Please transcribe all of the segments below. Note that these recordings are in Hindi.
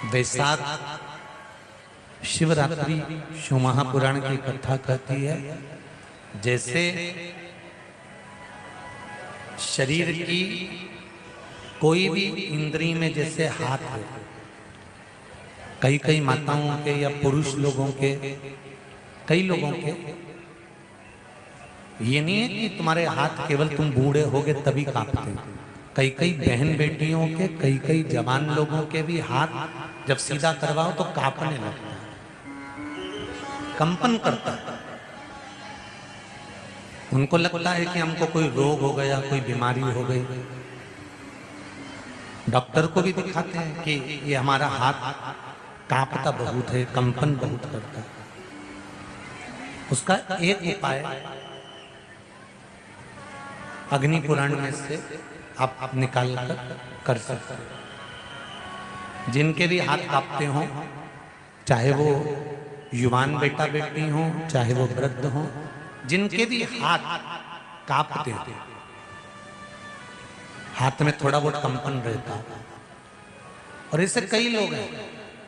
वैशाख शिवरात्रि शिव महापुराण की कथा कहती है, जैसे शरीर की कोई भी इंद्री में जैसे हाथ हो, कई कई माताओं के या पुरुष लोगों के, कई लोगों के, ये नहीं है कि तुम्हारे हाथ केवल तुम बूढ़े होगे तभी कांपते हैं। कई कई बहन बेटियों के, कई कई जवान लोगों के भी हाथ जब सीधा करवाओ तो कांपने लगता है, कंपन करता है। उनको लगता है कि हमको कोई रोग हो गया, कोई बीमारी हो गई। डॉक्टर को भी दिखाते हैं कि ये हमारा हाथ कांपता बहुत है, कंपन बहुत करता है। उसका एक उपाय अग्नि पुराण में से आप निकाल कर सकते हैं। जिनके भी हाथ कांपते हो, चाहे वो युवान बेटा बेटी हो, चाहे वो वृद्ध हो, जिनके भी हाथ कांपते हो, हाथ में थोड़ा बहुत कंपन रहता है। और ऐसे कई लोग हैं,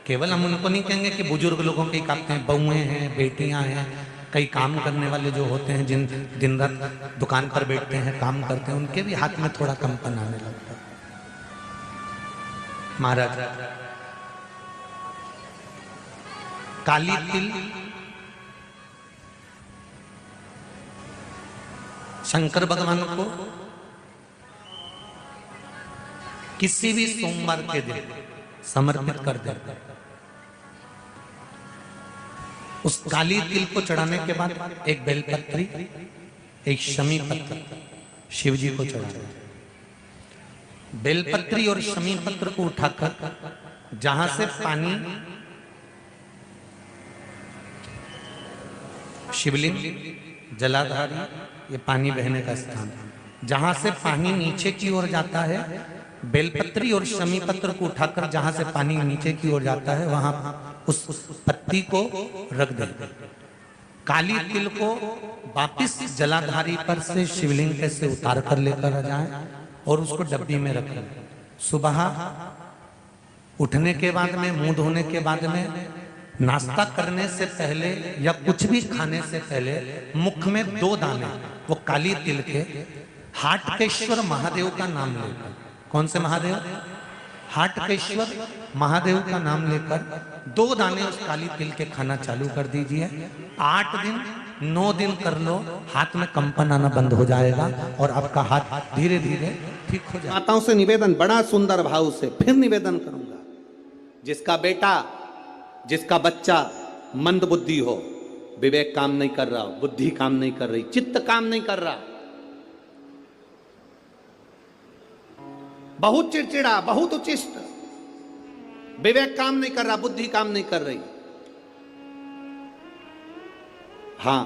केवल हम उनको नहीं कहेंगे कि बुजुर्ग लोगों के कांपते हैं, बहुएं हैं, बेटियां हैं, कई काम करने वाले जो होते हैं, जिन दिन रात दुकान पर बैठते हैं, काम करते हैं, उनके भी हाथ में थोड़ा कंपन आने लगता है। महाराज, काली तिल शंकर भगवान को किसी भी सोमवार के दिन समर्पित कर देते। उस काली तिल को चढ़ाने के बाद एक बेलपत्री, एक शमी पत्र शिव जी को चढ़ाना। बेलपत्री और शमी पत्र को उठाकर जहां से पानी, शिवलिंग, जलाधारी, ये पानी बहने का स्थान, जहां से पानी नीचे की ओर जाता है, बेलपत्री और शमी पत्र को उठाकर जहां से पानी नीचे की ओर जाता है, वहां उस पत्ती को रख दे। काली तिल को वापिस जलाधारी पर से शिवलिंग के से उतार कर लेकर आ जाए और उसको डब्बी में रख लें। सुबह उठने के बाद में, मुंह धोने के बाद में, नाश्ता करने से पहले या कुछ भी खाने से पहले मुख में 2 दाने वो काली तिल के हाटकेश्वर महादेव का नाम लेकर, कौन से महादेव? हाटकेश्वर महादेव का नाम लेकर 2 दाने उस काली तिल के खाना चालू कर दीजिए। 8 दिन 9 दिन कर लो, हाथ में कंपन आना बंद हो जाएगा और आपका हाथ धीरे धीरे ठीक हो जाएगा। माताओं से निवेदन, बड़ा सुंदर भाव से फिर निवेदन करूंगा, जिसका बेटा, जिसका बच्चा मंद बुद्धि हो, विवेक काम नहीं कर रहा हो, बुद्धि काम नहीं कर रही, चित्त काम नहीं कर रहा, बहुत चिड़चिड़ा, बहुत उचिष्ट, विवेक काम नहीं कर रहा, बुद्धि काम नहीं कर रही, हां,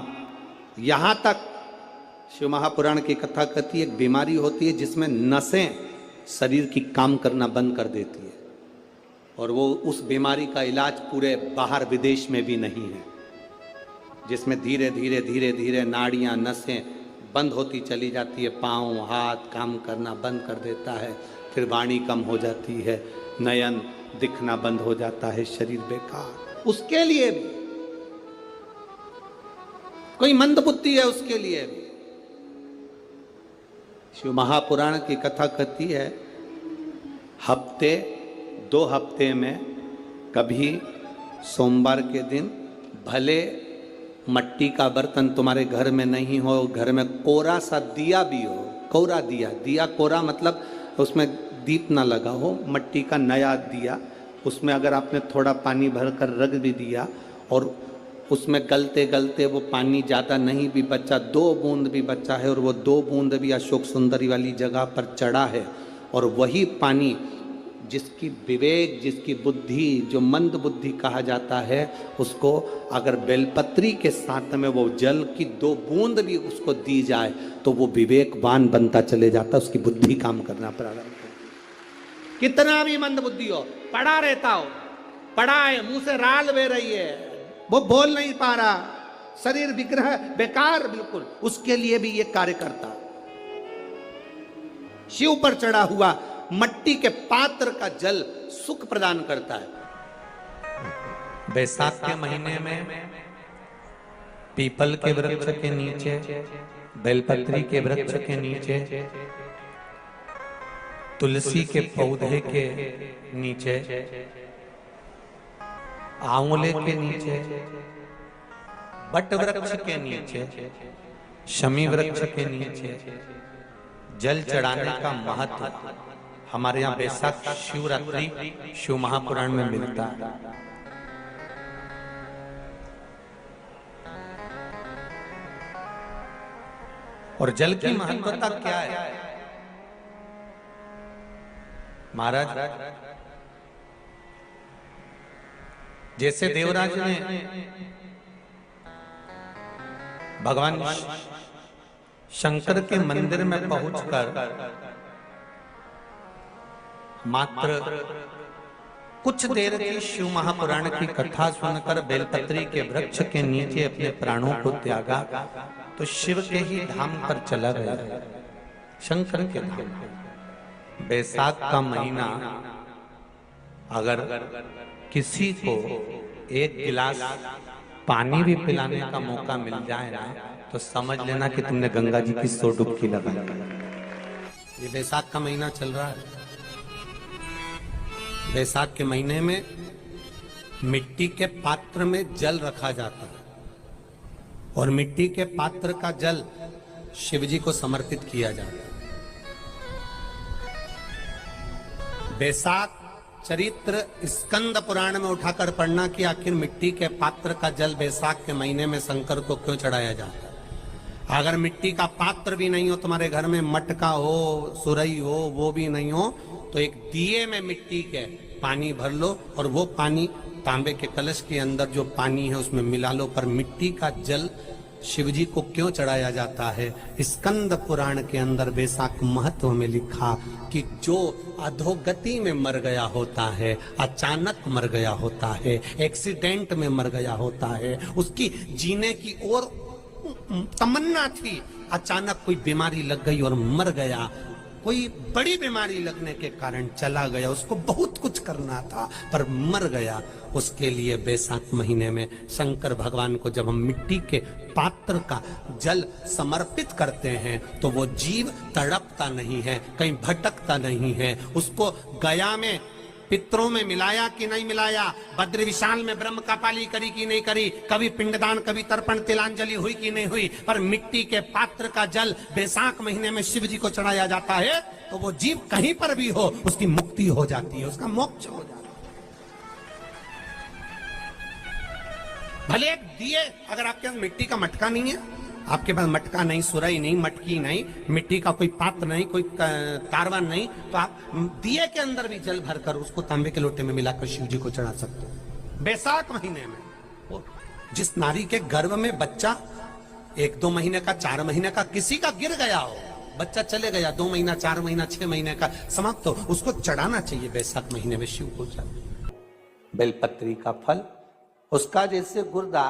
यहां तक शिव महापुराण की कथा कहती है, एक बीमारी होती है जिसमें नसें शरीर की काम करना बंद कर देती है, और वो उस बीमारी का इलाज पूरे बाहर विदेश में भी नहीं है, जिसमें धीरे धीरे धीरे धीरे नाड़ियां, नसें बंद होती चली जाती है, पांव हाथ काम करना बंद कर देता है, फिर वाणी कम हो जाती है, नयन दिखना बंद हो जाता है, शरीर बेकार। उसके लिए भी कोई मंदबुद्धि है, उसके लिए भी शिव महापुराण की कथा कहती है, हफ्ते 2 हफ्ते में कभी सोमवार के दिन, भले मट्टी का बर्तन तुम्हारे घर में नहीं हो, घर में कोरा सा दिया भी हो, कोरा दिया, दिया कोरा मतलब उसमें दीप ना लगा हो, मट्टी का नया दिया, उसमें अगर आपने थोड़ा पानी भरकर रख भी दिया और उसमें गलते गलते वो पानी ज़्यादा नहीं भी बचा, 2 बूंद भी बचा है, और वो 2 बूंद भी अशोक सुंदरी वाली जगह पर चढ़ा है, और वही पानी जिसकी विवेक, जिसकी बुद्धि, जो मंद बुद्धि कहा जाता है, उसको अगर बेलपत्री के साथ में वो जल की 2 बूंद भी उसको दी जाए तो वो विवेकवान बनता चले जाता, उसकी बुद्धि काम करना प्रारंभ करती। कितना भी मंद बुद्धि हो, पड़ा रहता हो, पड़ा है, मुंह से राल बह रही है, वो बोल नहीं पा रहा, शरीर विग्रह बेकार बिल्कुल, उसके लिए भी ये कार्य करता। शिव पर चढ़ा हुआ मट्टी के पात्र का जल सुख प्रदान करता है। बैसाख के महीने में पीपल के वृक्ष के नीचे, बेलपत्री के वृक्ष के नीचे, तुलसी के पौधे के नीचे, आंवले के नीचे, बट वृक्ष के नीचे, शमी वृक्ष के नीचे जल चढ़ाने का महत्व हमारे यहाँ बैसाख शिवरात्रि शिव महापुराण में मिलता है। और जल की महत्वता क्या है? महाराज, जैसे देवराज ने भगवान शंकर के मंदिर में पहुंचकर मात्र कुछ देर की शिव महापुराण की कथा सुनकर बेलपत्री के वृक्ष के नीचे अपने प्राणों को त्यागा, तो शिव के ही धाम पर चला गया, शंकर के धाम। बैसाख का महीना अगर किसी को एक गिलास पानी भी पिलाने का मौका मिल जाए ना, तो समझ लेना कि तुमने गंगा जी की 100 डुबकी लगाई। ये बैसाख का महीना चल रहा है। बैसाख के महीने में मिट्टी के पात्र में जल रखा जाता है और मिट्टी के पात्र का जल शिव जी को समर्पित किया जाता है। बैसाख चरित्र स्कंद पुराण में उठाकर पढ़ना कि आखिर मिट्टी के पात्र का जल बैसाख के महीने में शंकर को क्यों चढ़ाया जाता है। अगर मिट्टी का पात्र भी नहीं हो, तुम्हारे घर में मटका हो, सुरई हो, वो भी नहीं हो, तो एक दिए में मिट्टी के पानी भर लो और वो पानी तांबे के कलश के अंदर जो पानी है उसमें मिला लो। पर मिट्टी का जल शिव जी को क्यों चढ़ाया जाता है? स्कंद पुराण के अंदर बैसाख महत्व में लिखा कि जो अधोगति में मर गया होता है, अचानक मर गया होता है, एक्सीडेंट में मर गया होता है, उसकी जीने की और तमन्ना थी, अचानक कोई बीमारी लग गई और मर गया, कोई बड़ी बीमारी लगने के कारण चला गया, उसको बहुत कुछ करना था पर मर गया, उसके लिए बैसाख महीने में शंकर भगवान को जब हम मिट्टी के पात्र का जल समर्पित करते हैं तो वो जीव तड़पता नहीं है, कहीं भटकता नहीं है। उसको गया में पितरों में मिलाया कि नहीं मिलाया, बद्र विशाल में ब्रह्म का पाली करी कि नहीं करी, कभी पिंडदान कभी तर्पण तिलांजलि हुई कि नहीं हुई, पर मिट्टी के पात्र का जल बैसाख महीने में शिव जी को चढ़ाया जाता है तो वो जीव कहीं पर भी हो उसकी मुक्ति हो जाती है, उसका मोक्ष हो जाता है। भले एक दिए, अगर आपके पास मिट्टी का मटका नहीं है, आपके पास मटका नहीं, सुराई नहीं, मटकी नहीं, मिट्टी का कोई पात्र नहीं, कोई कारवान नहीं, तो आप दिए के अंदर भी जल भरकर उसको तांबे के लोटे में मिलाकर शिव जी को चढ़ा सकते हो। बैसाख महीने में जिस नारी के गर्भ में बच्चा 1-2 महीने का, 4 महीने का किसी का गिर गया हो, बच्चा चले गया, 2 महीना, 4 महीना, 6 महीने का समाप्त हो, उसको चढ़ाना चाहिए बैसाख महीने में शिव को। बेलपत्री का फल, उसका जैसे गुर्दा,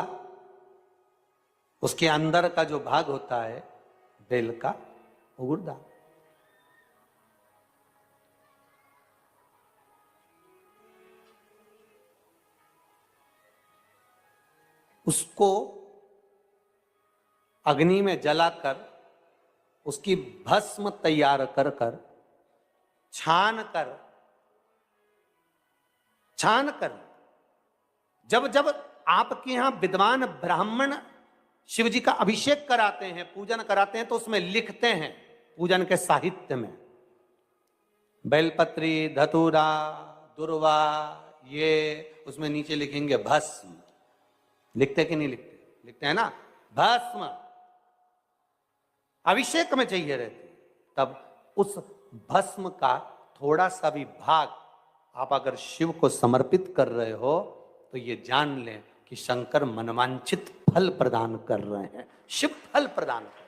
उसके अंदर का जो भाग होता है बेल का, वो गुर्दा, उसको अग्नि में जलाकर उसकी भस्म तैयार कर कर छान कर जब जब आपके यहां विद्वान ब्राह्मण शिव जी का अभिषेक कराते हैं, पूजन कराते हैं, तो उसमें लिखते हैं पूजन के साहित्य में बेलपत्री, धतूरा, दुर्वा, ये उसमें नीचे लिखेंगे भस्म। लिखते कि नहीं लिखते? लिखते हैं ना, भस्म अभिषेक में चाहिए रहती। तब उस भस्म का थोड़ा सा भी भाग आप अगर शिव को समर्पित कर रहे हो तो ये जान लें कि शंकर मनवांछित फल प्रदान कर रहे हैं, शिव फल प्रदान कर।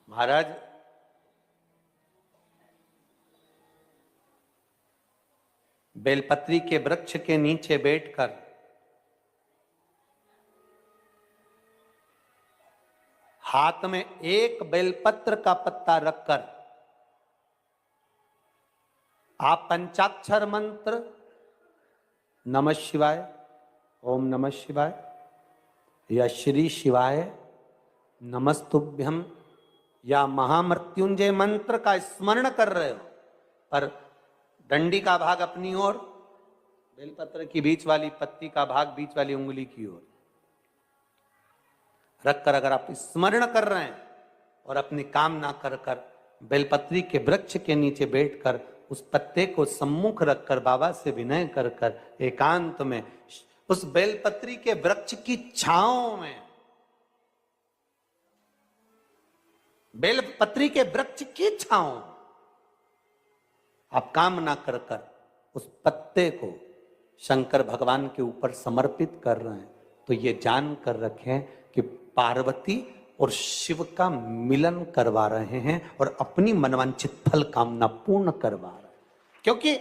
महाराज, बेलपत्री के वृक्ष के नीचे बैठकर हाथ में एक बेलपत्र का पत्ता रखकर आप पंचाक्षर मंत्र नमः शिवाय, ओम नमः शिवाय या श्री शिवाय नमस्तुभ्यम या महामृत्युंजय मंत्र का स्मरण कर रहे हो, पर डंडी का भाग अपनी ओर, बेलपत्र की बीच वाली पत्ती का भाग बीच वाली उंगली की ओर रखकर अगर आप स्मरण कर रहे हैं और अपनी कामना कर कर बेलपत्री के वृक्ष के नीचे बैठकर उस पत्ते को सम्मुख रखकर बाबा से विनय कर कर एकांत में उस बेलपत्री के वृक्ष की छांव में, बेलपत्री के वृक्ष की छांव आप कामना कर कर उस पत्ते को शंकर भगवान के ऊपर समर्पित कर रहे हैं, तो ये जान कर रखें कि पार्वती और शिव का मिलन करवा रहे हैं और अपनी मनवांछित फल कामना पूर्ण करवा रहे हैं। क्योंकि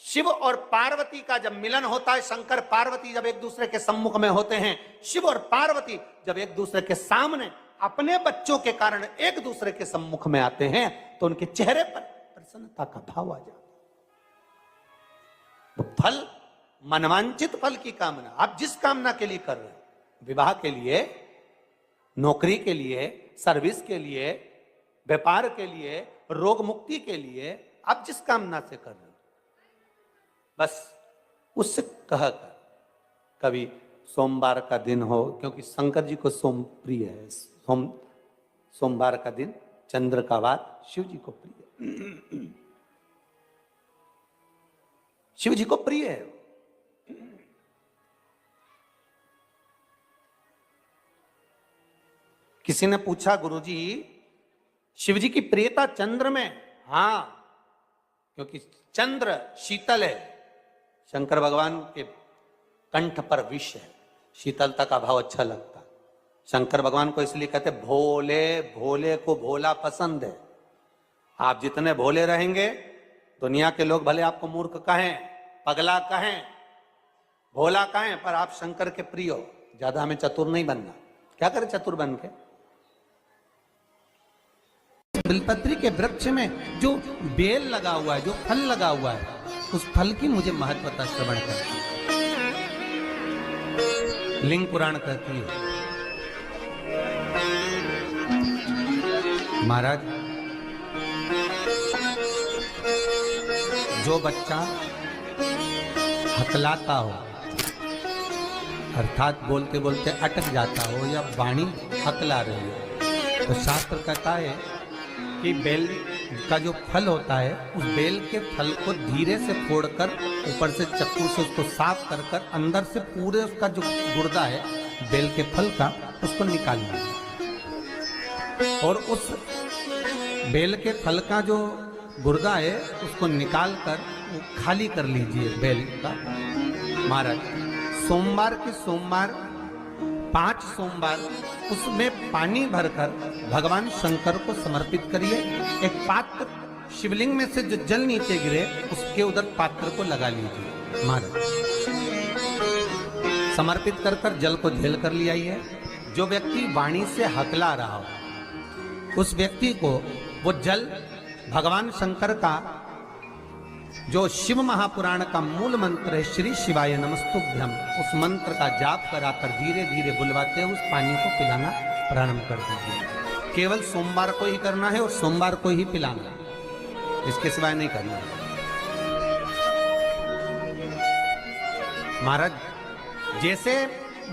शिव और पार्वती का जब मिलन होता है, शंकर पार्वती जब एक दूसरे के सम्मुख में होते हैं, शिव और पार्वती जब एक दूसरे के सामने अपने बच्चों के कारण एक दूसरे के सम्मुख में आते हैं, तो उनके चेहरे पर प्रसन्नता का भाव आ जाता है। तो फल, मनवांचित फल की कामना आप जिस कामना के लिए कर रहे हो, विवाह के लिए, नौकरी के लिए, सर्विस के लिए, व्यापार के लिए, रोग मुक्ति के लिए, आप जिस कामना से कर रहे हो, बस उससे कहकर कभी सोमवार का दिन हो, क्योंकि शंकर जी को सोम प्रिय है, सोमवार का दिन, चंद्र का वार शिव जी को प्रिय है, शिव जी को प्रिय है। किसी ने पूछा, गुरुजी शिव जी की प्रियता चंद्र में? हां, क्योंकि चंद्र शीतल है, शंकर भगवान के कंठ पर विष है, शीतलता का भाव अच्छा लगता है। शंकर भगवान को इसलिए कहते भोले, भोले को भोला पसंद है। आप जितने भोले रहेंगे, दुनिया के लोग भले आपको मूर्ख कहें, पगला कहें, भोला कहें, पर आप शंकर के प्रिय हो। ज्यादा हमें चतुर नहीं बनना। क्या करें चतुर बन के? बेलपत्री के वृक्ष में जो बेल लगा हुआ है, जो फल लगा हुआ है, उस फल की मुझे महत्वता श्रवण कर। लिंग पुराण कहती है, महाराज जो बच्चा हकलाता हो, अर्थात बोलते बोलते अटक जाता हो या वाणी हकला रही हो, तो शास्त्र कहता है कि बेल का जो फल होता है, उस बेल के फल को धीरे से फोड़कर ऊपर से चक्कू से उसको साफ कर कर अंदर से पूरे उसका जो गुर्दा है बेल के फल का, उसको निकालना है। और उस बेल के फल का जो गुर्दा है उसको निकाल कर वो खाली कर लीजिए बेल का। महाराज सोमवार के सोमवार 5 सोमवार उसमें पानी भरकर भगवान शंकर को समर्पित करिए। एक पात्र, शिवलिंग में से जो जल नीचे गिरे उसके उधर पात्र को लगा लीजिए। महाराज समर्पित कर कर जल को झेल कर ले आइए। जो व्यक्ति वाणी से हकला रहा हो, उस व्यक्ति को वो जल भगवान शंकर का जो शिव महापुराण का मूल मंत्र है, श्री शिवाय नमस्तुभ्यम, उस मंत्र का जाप कराकर धीरे धीरे बुलवाते हुए उस पानी को पिलाना प्रारंभ कर दीजिए। केवल सोमवार को ही करना है और सोमवार को ही पिलाना है, इसके सिवाय नहीं करना है। महाराज जैसे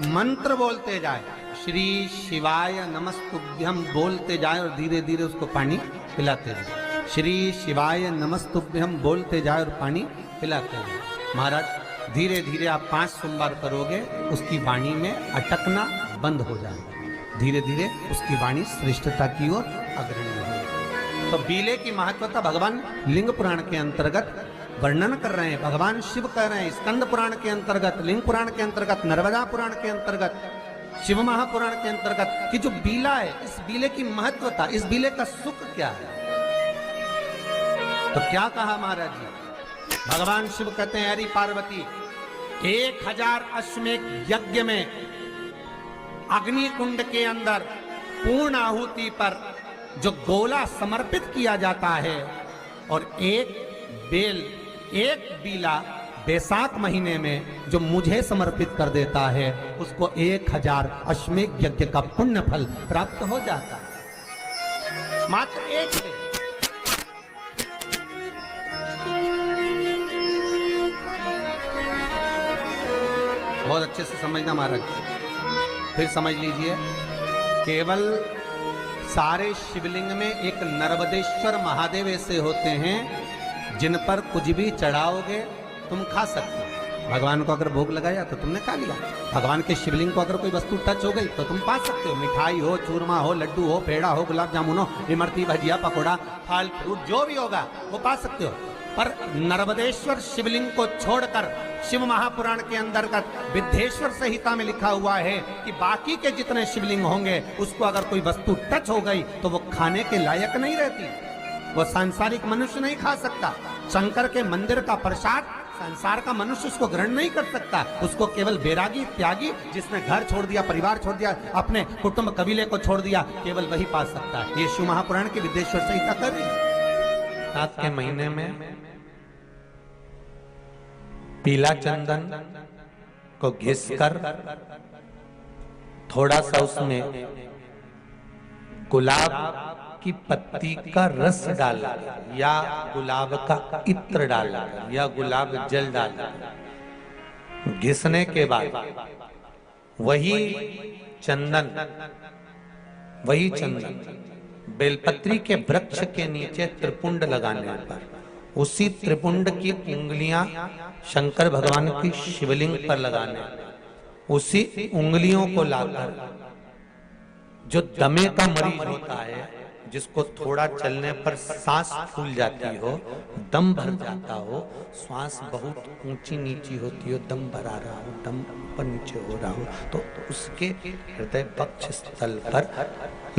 मंत्र बोलते जाए, श्री शिवाय नमस्तुभ्यम बोलते जाए और धीरे धीरे उसको पानी पिलाते जाए, श्री शिवाय नमस्तुभ्यम बोलते जाए और पानी पिलाते जाए। महाराज धीरे धीरे आप 5 सोमवार करोगे, उसकी वाणी में अटकना बंद हो जाएगा, धीरे धीरे उसकी वाणी श्रेष्ठता की ओर अग्रणी होगी। तो बीले की महत्वता भगवान लिंग पुराण के अंतर्गत वर्णन कर रहे हैं, भगवान शिव कह रहे हैं। स्कंद पुराण के अंतर्गत, लिंग पुराण के अंतर्गत, नर्मदा पुराण के अंतर्गत, शिव महापुराण के अंतर्गत कि जो बीला है, इस बीले की महत्वता, इस बीले का सुख क्या है। तो क्या कहा महाराज जी? भगवान शिव कहते हैं, अरे पार्वती 1000 अश्वमेध यज्ञ में अग्नि कुंड के अंदर पूर्ण आहुति पर जो गोला समर्पित किया जाता है और एक बेल, एक बीला बैसाख महीने में जो मुझे समर्पित कर देता है उसको 1000 अश्वमेध यज्ञ का पुण्य फल प्राप्त हो जाता है। मात्र एक बेल। बहुत अच्छे से समझना महाराज, फिर समझ लीजिए। केवल सारे शिवलिंग में एक नर्मदेश्वर महादेव ऐसे होते हैं जिन पर कुछ भी चढ़ाओगे तुम खा सकते हो। भगवान को अगर भोग लगाया तो तुमने खा लिया। भगवान के शिवलिंग को अगर कोई वस्तु टच हो गई तो तुम पा सकते हो। मिठाई हो, चूरमा हो, लड्डू हो, पेड़ा हो, गुलाब जामुन हो, इमरती, भजिया, पकौड़ा, फल फ्रूट जो भी होगा वो पा सकते हो। पर नर्मदेश्वर शिवलिंग को छोड़कर शिव महापुराण के अंतर्गत विद्धेश्वर संहिता में लिखा हुआ है कि बाकी के जितने शिवलिंग होंगे उसको अगर कोई वस्तु टच हो गई तो वो खाने के लायक नहीं रहती, वो सांसारिक मनुष्य नहीं खा सकता। शंकर के मंदिर का प्रसाद संसार का मनुष्य उसको ग्रहण नहीं कर सकता। उसको केवल बैरागी, त्यागी, जिसने घर छोड़ दिया, परिवार छोड़ दिया, अपने कुटुंब कबीले को छोड़ दिया, केवल वही पा सकता है। ये शिव महापुराण की विद्धेश्वर संहिता कर रही है। साथ के महीने में पीला चंदन को घिसकर थोड़ा सा उसमें गुलाब की पत्ती का रस डाला या गुलाब का इत्र डाला या गुलाब जल डाला, घिसने के बाद वही चंदन बेलपत्री के वृक्ष के नीचे त्रिपुंड लगाने पर उसी त्रिपुंड की उंगलियां शंकर भगवान की शिवलिंग पर लगाने, उसी उंगलियों को लाकर जो दमे का मरीज होता है, जिसको थोड़ा चलने पर सांस फूल जाती हो, दम भर जाता हो, श्वास बहुत ऊंची नीची होती हो, दम भरा रहा हो, दम ऊपर नीचे हो रहा हो, तो उसके हृदय पक्ष स्थल पर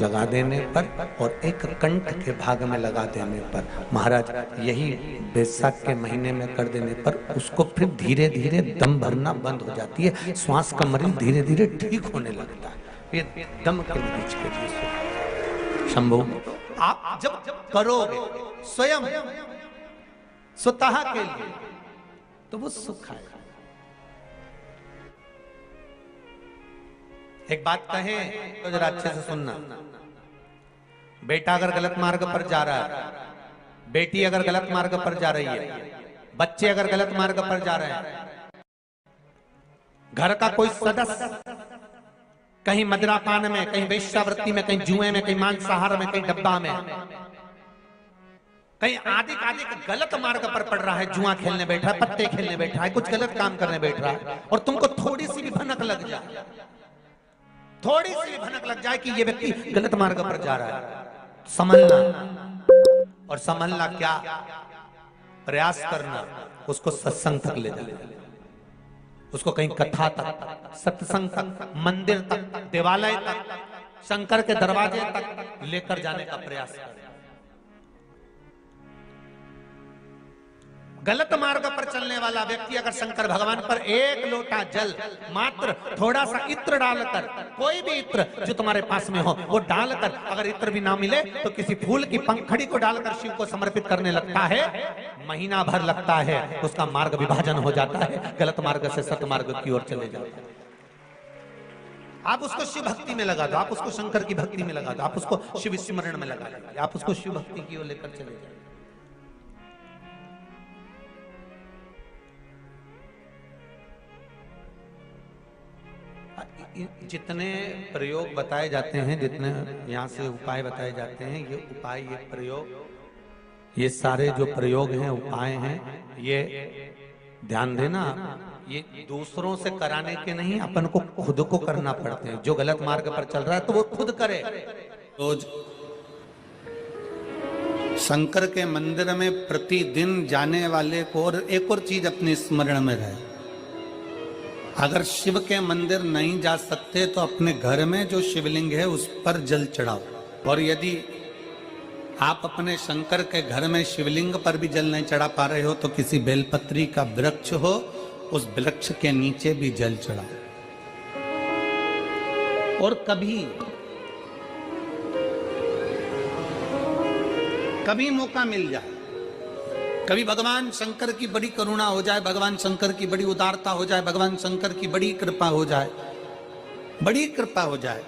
लगा देने पर और एक कंठ के भाग में लगा देने पर, महाराज यही बैसाख के महीने में कर देने पर उसको फिर धीरे धीरे दम भरना बंद हो जाती है, श्वास का मरीज धीरे धीरे ठीक होने लगता है। ये दम के मरीज के लिए शंभु आप जब करोगे स्वयं स्वतः के लिए तो वो सुख आएगा। एक बात कहें तो जरा अच्छे से सुनना। बेटा अगर गलत मार्ग पर जा रहा है, बेटी अगर गलत मार्ग पर जा रही है, बच्चे अगर गलत मार्ग पर जा रहे हैं, घर का कोई सदस्य कहीं मदिरापान में, कहीं वेश्यावृत्ति में, कहीं जुए में, कहीं मांसाहार में, कहीं डब्बा में, कहीं आदि गलत मार्ग पर पड़ रहा है, जुआ खेलने बैठा है, पत्ते खेलने बैठा है, कुछ गलत काम करने बैठ रहा है, और तुमको थोड़ी सी भी भनक लग जाए, थोड़ी सी भी भनक लग जाए कि ये व्यक्ति गलत मार्ग पर जा रहा है, समझना, और समझना क्या, प्रयास करना, उसको सत्संग तक ले जाना, उसको कहीं कथा तक, सत्संग तक, मंदिर तक, देवालय तक, शंकर के दरवाजे तक लेकर जाने का प्रयास करें। गलत मार्ग पर चलने वाला व्यक्ति अगर शंकर भगवान पर एक लोटा जल, मात्र थोड़ा सा इत्र डालकर, कोई भी इत्र जो तुम्हारे पास में हो वो डालकर, अगर इत्र भी ना मिले तो किसी फूल की पंखड़ी को डालकर शिव को समर्पित करने लगता है, महीना भर लगता है, उसका मार्ग विभाजन हो जाता है, गलत मार्ग से सत मार्ग की ओर चले जाता है। आप उसको शिव भक्ति में लगा दो, आप उसको शंकर की भक्ति में लगा दो, आप उसको शिव स्मरण में लगा दो, आप उसको शिव भक्ति की ओर लेकर चले जाए। जितने प्रयोग बताए जाते हैं, जितने यहाँ से उपाय बताए जाते हैं, ये उपाय, ये प्रयोग, ये सारे जो प्रयोग हैं, उपाय हैं, ये ध्यान देना, ये दूसरों से कराने के नहीं, अपन को खुद को करना पड़ते हैं। जो गलत मार्ग पर चल रहा है तो वो खुद करे। रोज शंकर के मंदिर में प्रतिदिन जाने वाले को और एक और चीज अपने स्मरण में रहे, अगर शिव के मंदिर नहीं जा सकते तो अपने घर में जो शिवलिंग है उस पर जल चढ़ाओ, और यदि आप अपने शंकर के घर में शिवलिंग पर भी जल नहीं चढ़ा पा रहे हो तो किसी बेलपत्री का वृक्ष हो, उस वृक्ष के नीचे भी जल चढ़ाओ। और कभी मौका मिल जाए कभी भगवान शंकर की बड़ी करुणा हो जाए, भगवान शंकर की बड़ी उदारता हो जाए, भगवान शंकर की बड़ी कृपा हो जाए, बड़ी कृपा हो जाए।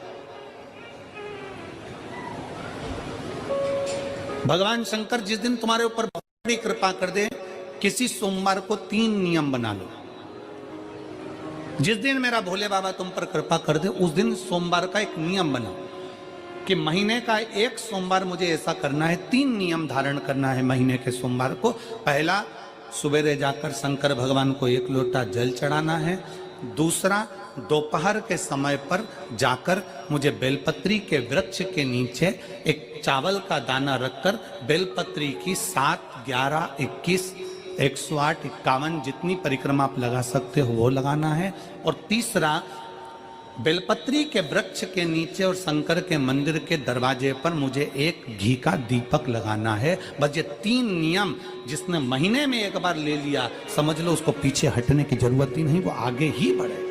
भगवान शंकर जिस दिन तुम्हारे ऊपर बहुत बड़ी कृपा कर दे, किसी सोमवार को 3 नियम बना लो। जिस दिन मेरा भोले बाबा तुम पर कृपा कर दे, उस दिन सोमवार का एक नियम बनाओ कि महीने का एक सोमवार मुझे ऐसा करना है, 3 नियम धारण करना है महीने के सोमवार को। पहला, सुबेरे जाकर शंकर भगवान को 1 लोटा जल चढ़ाना है। दूसरा, दोपहर के समय पर जाकर मुझे बेलपत्री के वृक्ष के नीचे एक चावल का दाना रखकर बेलपत्री की 7, 11, 21, 108, 51 जितनी परिक्रमा आप लगा सकते हो वो लगाना है। और तीसरा, बेलपत्री के वृक्ष के नीचे और शंकर के मंदिर के दरवाजे पर मुझे एक घी का दीपक लगाना है। बस ये 3 नियम जिसने महीने में एक बार ले लिया, समझ लो उसको पीछे हटने की जरूरत ही नहीं, वो आगे ही बढ़े।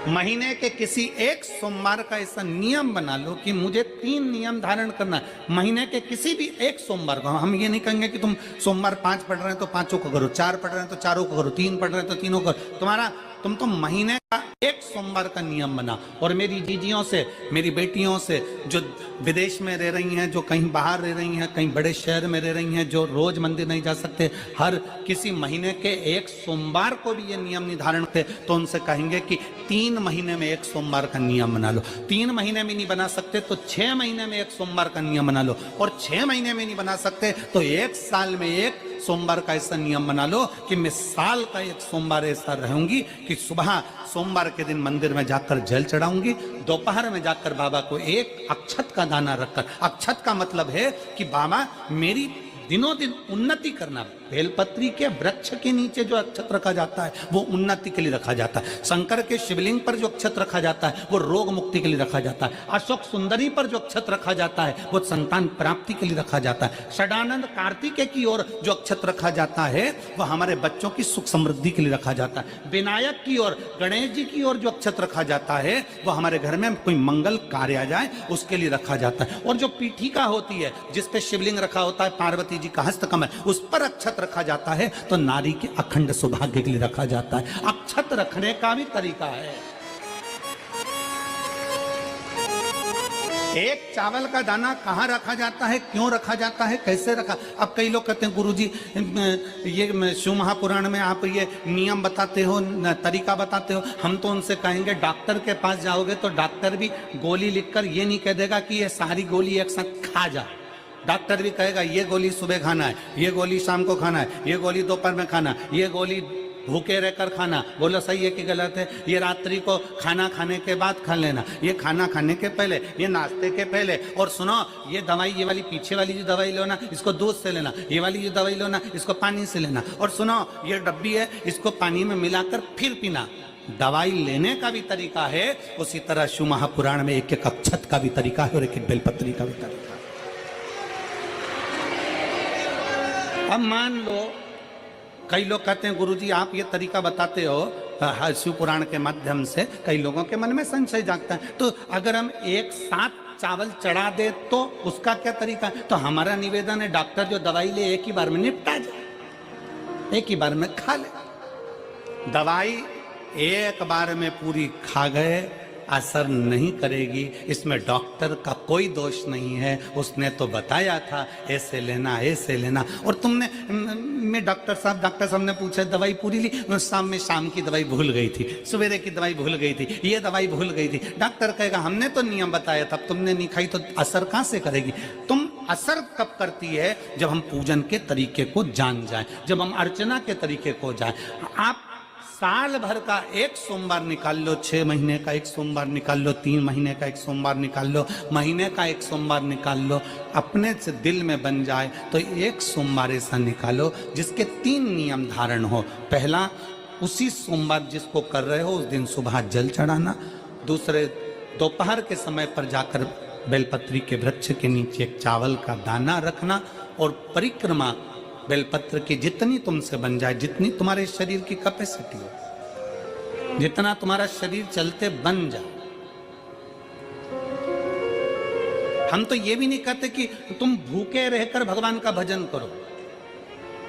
महीने के किसी एक सोमवार का ऐसा नियम बना लो कि मुझे 3 नियम धारण करना है महीने के किसी भी एक सोमवार को। हम ये नहीं कहेंगे कि तुम सोमवार 5 पढ़ रहे हैं तो 5 को करो, 4 पढ़ रहे हैं तो 4 को करो, 3 पढ़ रहे हैं तो 3 को करो। तुम तो महीने का एक सोमवार का नियम बना। और मेरी जीजियों से, मेरी बेटियों से जो विदेश में रह रही हैं, जो कहीं बाहर रह रही हैं, कहीं बड़े शहर में रह रही हैं, जो रोज मंदिर नहीं जा सकते, हर किसी महीने के एक सोमवार को भी ये नियम निर्धारण थे, तो उनसे कहेंगे कि 3 महीने में एक सोमवार का नियम बना लो। 3 महीने में नहीं बना सकते तो 6 महीने में एक सोमवार का नियम बना लो। और 6 महीने में नहीं बना सकते तो 1 साल में एक सोमवार का ऐसा नियम बना लो कि मैं साल का एक सोमवार ऐसा रहूंगी कि सुबह सोमवार के दिन मंदिर में जाकर जल चढ़ाऊंगी, दोपहर में जाकर बाबा को एक अक्षत का दाना रखकर, अक्षत का मतलब है कि बाबा मेरी दिनों दिन उन्नति करना। बेलपत्री के वृक्ष के नीचे जो अक्षत रखा जाता है वो उन्नति के लिए रखा जाता है। शंकर के शिवलिंग पर जो अक्षत रखा जाता है वो रोग मुक्ति के लिए रखा जाता है। अशोक सुंदरी पर जो अक्षत रखा जाता है वो संतान प्राप्ति के लिए रखा जाता है। षडानंद कार्तिकेय की ओर जो अक्षत रखा जाता है वह हमारे बच्चों की सुख समृद्धि के लिए रखा जाता है। विनायक की ओर, गणेश जी की ओर जो अक्षत रखा जाता है वो हमारे घर में कोई मंगल कार्य आ जाए उसके लिए रखा जाता है। और जो पीठिका होती है जिसपे शिवलिंग रखा होता है, पार्वती जी का हस्तकमल, उस पर अक्षत रखा जाता है तो नारी के अखंड सौभाग्य के लिए रखा जाता है। अक्षत रखने का भी तरीका है। एक चावल का दाना कहाँ रखा जाता है, क्यों रखा जाता है, कैसे रखा। अब कई लोग कहते हैं गुरुजी ये शिव महापुराण में आप ये नियम बताते हो, तरीका बताते हो। हम तो उनसे कहेंगे डॉक्टर के पास जाओगे तो डॉक्टर भी गोली लिखकर ये नहीं कह देगा कि ये सारी गोली एक साथ खा जा। डॉक्टर भी कहेगा ये गोली सुबह खाना है, ये गोली शाम को खाना है, ये गोली दोपहर में खाना, ये गोली भूखे रहकर खाना। बोलो सही है कि गलत है? ये रात्रि को खाना खाने के बाद खा लेना, ये खाना खाने के पहले, ये नाश्ते के पहले। और सुनो, ये दवाई, ये वाली पीछे वाली जो दवाई लो ना इसको दूध से लेना, ये वाली जो दवाई लो ना इसको पानी से लेना। और सुनो, ये डब्बी है इसको पानी में मिलाकर फिर पीना। दवाई लेने का भी तरीका है, उसी तरह शिव महापुराण में एक एक अक्षत का भी तरीका है और एक एक बेलपत्री का भी तरीका है। अब मान लो कई लोग कहते हैं गुरुजी आप ये तरीका बताते हो शिव पुराण के माध्यम से, कई लोगों के मन में संशय जागता है, तो अगर हम एक साथ चावल चढ़ा दे तो उसका क्या तरीका है? तो हमारा निवेदन है डॉक्टर जो दवाई ले एक ही बार में निपटा जाए, एक ही बार में खा ले। दवाई एक बार में पूरी खा गए असर नहीं करेगी, इसमें डॉक्टर का कोई दोष नहीं है। उसने तो बताया था ऐसे लेना, ऐसे लेना। और तुमने, मैं डॉक्टर साहब ने पूछा दवाई पूरी ली, शाम की दवाई भूल गई थी, सवेरे की दवाई भूल गई थी, ये दवाई भूल गई थी। डॉक्टर कहेगा हमने तो नियम बताया था, तुमने नहीं खाई तो असर कहाँ से करेगी? तुम असर कब करती है? जब हम पूजन के तरीके को जान जाएं, जब हम अर्चना के तरीके को जाएं। आप साल भर का एक सोमवार निकाल लो, 6 महीने का एक सोमवार निकाल लो, 3 महीने का एक सोमवार निकाल लो, महीने का एक सोमवार निकाल लो, अपने से दिल में बन जाए तो एक सोमवार ऐसा निकालो जिसके 3 नियम धारण हो। पहला, उसी सोमवार जिसको कर रहे हो उस दिन सुबह जल चढ़ाना। दूसरे, दोपहर के समय पर जाकर बेलपत्री के वृक्ष के नीचे एक चावल का दाना रखना। और परिक्रमा बेलपत्र की जितनी तुमसे बन जाए, जितनी तुम्हारे शरीर की कैपेसिटी हो, जितना तुम्हारा शरीर चलते बन जाए। हम तो ये भी नहीं कहते कि तुम भूखे रहकर भगवान का भजन करो,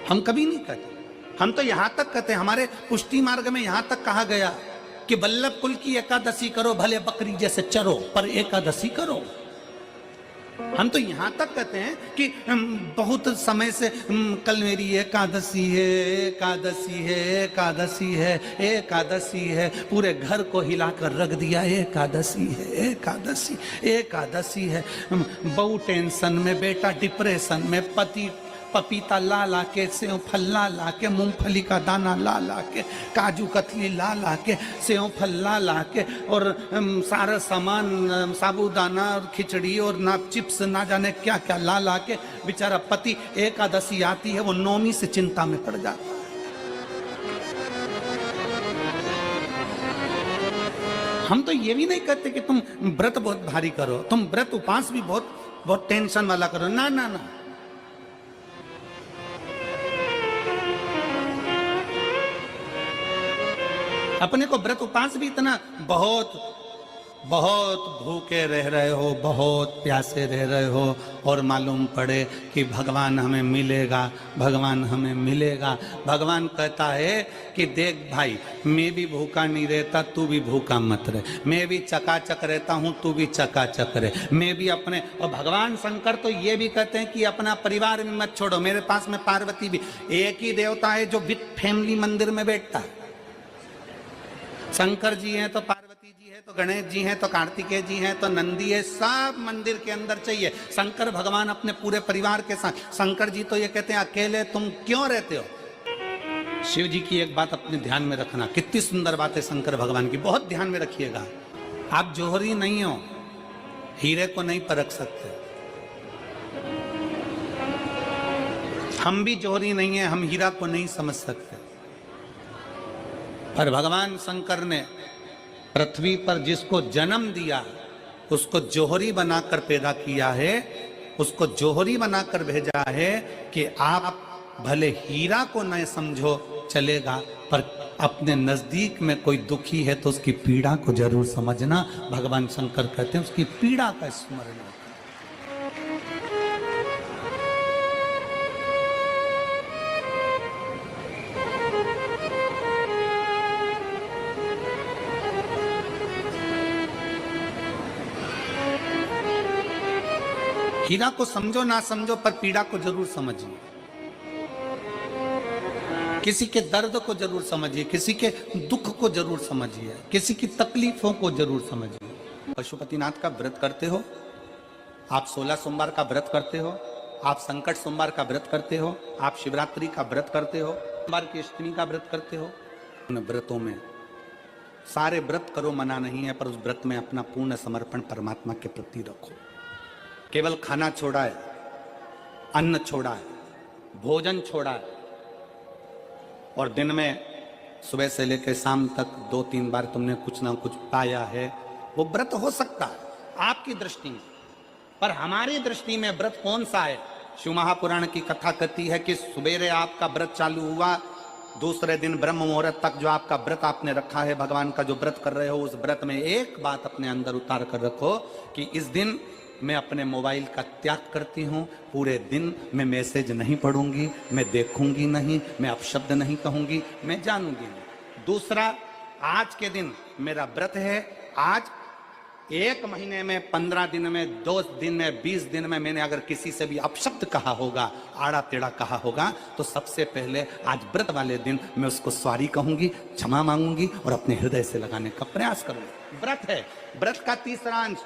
हम कभी नहीं कहते। हम तो यहां तक कहते हैं, हमारे पुष्टि मार्ग में यहां तक कहा गया कि वल्लभ कुल की एकादशी करो, भले बकरी जैसे चरो पर एकादशी करो। हम तो यहां तक कहते हैं कि बहुत समय से कल मेरी एकादशी है, एकादशी है, एकादशी है, एकादशी है, पूरे घर को हिलाकर रख दिया, एकादशी है, एकादशी, एकादशी है। बहू टेंशन में, बेटा डिप्रेशन में, पति पपीता ला ला के, सेव फल ला ला के, मूंगफली का दाना ला ला के, काजू कतली ला ला के, सेव फल ला ला के, और सारा सामान, साबूदाना और खिचड़ी और ना चिप्स ना जाने क्या क्या ला ला के, बेचारा पति एकादशी आती है वो नौमी से चिंता में पड़ जाता है। हम तो ये भी नहीं कहते कि तुम व्रत बहुत भारी करो, तुम व्रत उपास भी बहुत बहुत टेंशन वाला करो, ना ना ना। अपने को व्रत उपास भी इतना बहुत बहुत भूखे रह रहे हो, बहुत प्यासे रह रहे हो, और मालूम पड़े कि भगवान हमें मिलेगा, भगवान हमें मिलेगा। भगवान कहता है कि देख भाई, मैं भी भूखा नहीं रहता, तू भी भूखा मत रहे, मैं भी चकाचक रहता हूँ, तू भी चकाचक रहे, मैं भी अपने। और भगवान शंकर तो ये भी कहते हैं कि अपना परिवार भी मत छोड़ो। मेरे पास में पार्वती भी, एक ही देवता है जो विद फैमिली मंदिर में बैठता है। शंकर जी हैं तो पार्वती जी है, तो गणेश जी हैं, तो कार्तिकेय जी हैं, तो नंदी है, सब मंदिर के अंदर चाहिए। शंकर भगवान अपने पूरे परिवार के साथ। शंकर जी तो ये कहते हैं अकेले तुम क्यों रहते हो। शिव जी की एक बात अपने ध्यान में रखना, कितनी सुंदर बात है शंकर भगवान की, बहुत ध्यान में रखिएगा। आप जोहरी नहीं हो, हीरे को नहीं परख सकते। हम भी जोहरी नहीं है, हम हीरा को नहीं समझ सकते। पर भगवान शंकर ने पृथ्वी पर जिसको जन्म दिया उसको जोहरी बनाकर पैदा किया है, उसको जोहरी बनाकर भेजा है कि आप भले हीरा को न समझो चलेगा, पर अपने नजदीक में कोई दुखी है तो उसकी पीड़ा को जरूर समझना। भगवान शंकर कहते हैं उसकी पीड़ा का स्मरण रखना। हीरा को समझो ना समझो, पर पीड़ा को जरूर समझिए। किसी के दर्द को जरूर समझिए, किसी के दुख को जरूर समझिए, किसी की तकलीफों को जरूर समझिए। पशुपतिनाथ का व्रत करते हो आप, 16 सोमवार का व्रत करते हो आप, संकट सोमवार का व्रत करते हो आप, शिवरात्रि का व्रत करते हो, सोमवार की अष्टमी का व्रत करते हो। उन व्रतों में सारे व्रत करो, मना नहीं है, पर उस व्रत में अपना पूर्ण समर्पण परमात्मा के प्रति रखो। केवल खाना छोड़ा है, अन्न छोड़ा है, भोजन छोड़ा है, और दिन में सुबह से लेकर शाम तक 2-3 बार तुमने कुछ ना कुछ पाया है, वो व्रत हो सकता है आपकी दृष्टि में। पर हमारी दृष्टि में व्रत कौन सा है। शिव महापुराण की कथा कहती है कि सुबेरे आपका व्रत चालू हुआ, दूसरे दिन ब्रह्म मुहूर्त तक जो आपका व्रत आपने रखा है, भगवान का जो व्रत कर रहे हो, उस व्रत में एक बात अपने अंदर उतार कर रखो कि इस दिन मैं अपने मोबाइल का त्याग करती हूँ, पूरे दिन मैं मैसेज नहीं पढ़ूंगी, मैं देखूंगी नहीं, मैं अपशब्द नहीं कहूंगी, मैं जानूंगी नहीं। दूसरा, आज के दिन मेरा व्रत है, आज 1 महीने में, 15 दिन में, 2 दिन में, 20 दिन में मैंने अगर किसी से भी अपशब्द कहा होगा, आड़ा टेढ़ा कहा होगा, तो सबसे पहले आज व्रत वाले दिन मैं उसको सॉरी कहूंगी, क्षमा मांगूंगी और अपने हृदय से लगाने का प्रयास करूंगी। व्रत है। व्रत का तीसरा अंश,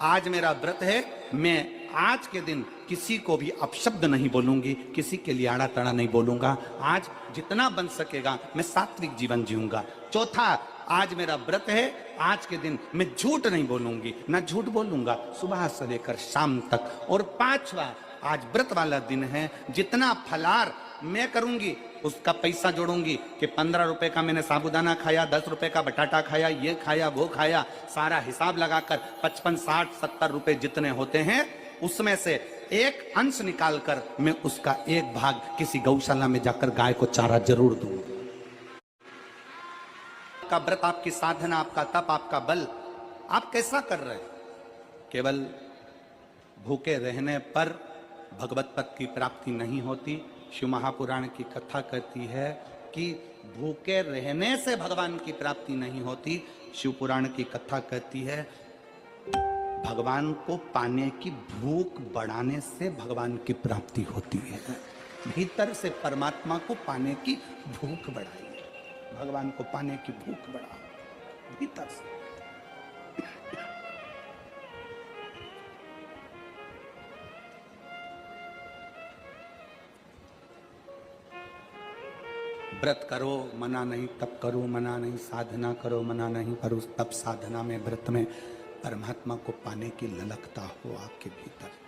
आज मेरा व्रत है, मैं आज के दिन किसी को भी अपशब्द नहीं बोलूंगी, किसी के लिए आड़ा टेढ़ा नहीं बोलूंगा। आज जितना बन सकेगा मैं सात्विक जीवन जीऊंगा। चौथा, आज मेरा व्रत है, आज के दिन मैं झूठ नहीं बोलूंगी, ना झूठ बोलूंगा सुबह से लेकर शाम तक। और 5वां, आज व्रत वाला दिन है, जितना फलार मैं करूंगी उसका पैसा जोड़ूंगी कि 15 रुपए का मैंने साबूदाना खाया, 10 रुपए का बटाटा खाया, ये खाया वो खाया, सारा हिसाब लगाकर 55, 60, 70 रुपए जितने होते हैं उसमें से एक अंश निकालकर मैं उसका एक भाग किसी गौशाला में जाकर गाय को चारा जरूर दूंगी। आपका व्रत, आपकी साधना, आपका तप, आपका बल, आप कैसा कर रहे हैं। केवल भूखे रहने पर भगवत पद की प्राप्ति नहीं होती। शिव महापुराण की कथा कहती है कि भूखे रहने से भगवान की प्राप्ति नहीं होती। शिव पुराण की कथा कहती है भगवान को पाने की भूख बढ़ाने से भगवान की प्राप्ति होती है। भीतर से परमात्मा को पाने की भूख बढ़ाइए, भगवान को पाने की भूख बढ़ाओ भीतर से। व्रत करो मना नहीं, तप करो मना नहीं, साधना करो मना नहीं, पर उस तप साधना में व्रत में परमात्मा को पाने की ललकता हो आपके भीतर।